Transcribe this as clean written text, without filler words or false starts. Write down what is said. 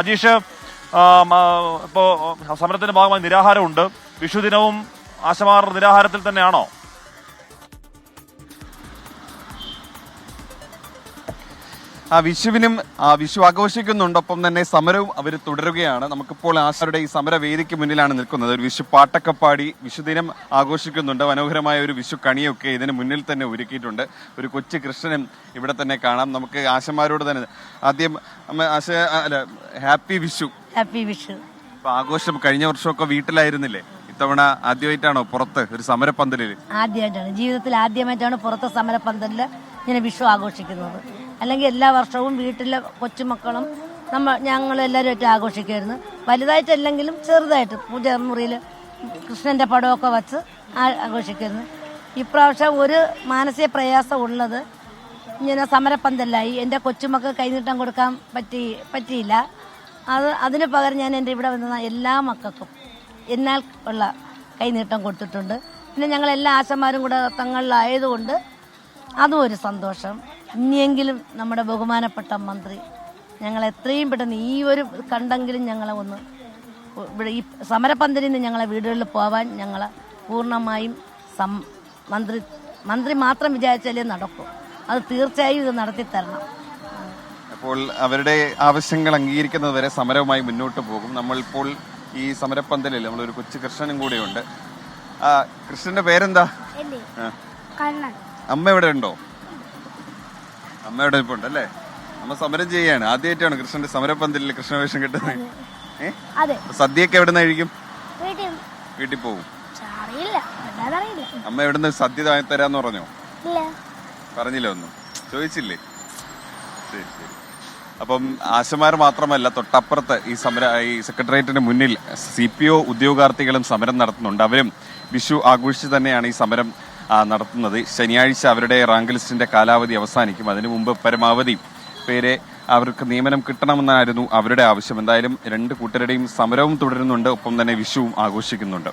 അജീഷ്, ഇപ്പോൾ സമരത്തിന്റെ ഭാഗമായി നിരാഹാരമുണ്ട്. വിഷുദിനവും ആശമാർ നിരാഹാരത്തിൽ തന്നെയാണോ? വിഷുവിനും വിഷു ആഘോഷിക്കുന്നുണ്ട്, ഒപ്പം തന്നെ സമരവും അവർ തുടരുകയാണ്. നമുക്കിപ്പോൾ ആശാരുടെ ഈ സമരവേദിക്ക് മുന്നിലാണ് നിൽക്കുന്നത്. ഒരു വിഷു പാട്ടൊക്കെ പാടി വിഷുദിനം ആഘോഷിക്കുന്നുണ്ട്. മനോഹരമായ ഒരു വിഷു കണിയൊക്കെ ഇതിന് മുന്നിൽ തന്നെ ഒരുക്കിയിട്ടുണ്ട്. ഒരു കൊച്ചു കൃഷ്ണനും ഇവിടെ തന്നെ കാണാം. നമുക്ക് ആശമാരോട് തന്നെ ആദ്യം ഹാപ്പി വിഷു. ഹാപ്പി വിഷു. ആഘോഷം കഴിഞ്ഞ വർഷമൊക്കെ വീട്ടിലായിരുന്നില്ലേ? ഇത്തവണ ആദ്യമായിട്ടാണോ പുറത്ത് ഒരു സമരപ്പന്തലിൽ? ആദ്യമായിട്ടാണ്, ജീവിതത്തിൽ ആദ്യമായിട്ടാണ് പുറത്ത് സമരപ്പന്തലിൽ ഇങ്ങനെ വിഷു ആഘോഷിക്കുന്നത്. അല്ലെങ്കിൽ എല്ലാ വർഷവും വീട്ടിലെ കൊച്ചുമക്കളും ഞങ്ങളെല്ലാവരുമായിട്ട് ആഘോഷിക്കുമായിരുന്നു. വലുതായിട്ടല്ലെങ്കിലും ചെറുതായിട്ട് പൂജാമുറിയിൽ കൃഷ്ണൻ്റെ പടമൊക്കെ വച്ച് ആഘോഷിക്കുമായിരുന്നു. ഇപ്രാവശ്യം ഒരു മാനസിക പ്രയാസം ഉള്ളത് ഇങ്ങനെ സമരപ്പന്തലായി. എൻ്റെ കൊച്ചുമക്കൾ കൈനീട്ടം കൊടുക്കാൻ പറ്റിയില്ല. അതിന് പകരം ഞാൻ എൻ്റെ ഇവിടെ വന്ന എല്ലാ മക്കൾക്കും എന്നാൽ ഉള്ള കൈനീട്ടം കൊടുത്തിട്ടുണ്ട്. പിന്നെ ഞങ്ങളെല്ലാ ആശമാരും കൂടെ തങ്ങളിലായതുകൊണ്ട് അതും ഒരു സന്തോഷം. ഇനിയെങ്കിലും നമ്മുടെ ബഹുമാനപ്പെട്ട മന്ത്രി ഞങ്ങൾ എത്രയും പെട്ടെന്ന് ഈ ഒരു കണ്ടെങ്കിലും ഞങ്ങളെ ഒന്ന് ഇവിടെ ഈ സമരപന്തലിൽ നിന്ന് ഞങ്ങളെ വീടുകളിൽ പോവാൻ ഞങ്ങളെ പൂർണ്ണമായും മന്ത്രി മാത്രം വിചാരിച്ചാലേ നടക്കൂ. അത് തീർച്ചയായും ഇത് നടത്തി തരണം. അപ്പോൾ അവരുടെ ആവശ്യങ്ങൾ അംഗീകരിക്കുന്നത് വരെ സമരവുമായി മുന്നോട്ട് പോകും. നമ്മളിപ്പോൾ ഈ സമരപ്പന്തലിൽ നമ്മളൊരു കൊച്ചു കൃഷ്ണനും കൂടെയുണ്ട്. കൃഷ്ണന്റെ പേരെന്താ? അമ്മ എവിടെ ഉണ്ടോ? അമ്മ എവിടെ ഇപ്പൊ ഉണ്ടല്ലേ? അമ്മ സമരം ചെയ്യാണ്. ആദ്യമായിട്ടാണ് കൃഷ്ണന്റെ സമരപ്പന്തലിൽ കൃഷ്ണവേഷം കിട്ടുന്നത്. സദ്യയൊക്കെ എവിടുന്ന് കഴിക്കും? വീട്ടിൽ പോകും. അമ്മ എവിടുന്ന് സദ്യ തരാന്ന് പറഞ്ഞോ? പറഞ്ഞില്ല, ഒന്നും ചോദിച്ചില്ലേ? ശരി ശരി. അപ്പം ആശമാർ മാത്രമല്ല, തൊട്ടപ്പുറത്ത് ഈ സെക്രട്ടേറിയറ്റിന് മുന്നിൽ CPO ഉദ്യോഗാർത്ഥികളും സമരം നടത്തുന്നുണ്ട്. അവരും വിഷു ആഘോഷിച്ച് തന്നെയാണ് ഈ സമരം നടത്തുന്നത്. ശനിയാഴ്ച അവരുടെ റാങ്ക് ലിസ്റ്റിന്റെ കാലാവധി അവസാനിക്കും. അതിനു മുമ്പ് പരമാവധി പേരെ അവർക്ക് നിയമനം കിട്ടണമെന്നായിരുന്നു അവരുടെ ആവശ്യം. എന്തായാലും രണ്ട് കൂട്ടരുടെയും സമരവും തുടരുന്നുണ്ട്, ഒപ്പം തന്നെ വിഷുവും ആഘോഷിക്കുന്നുണ്ട്.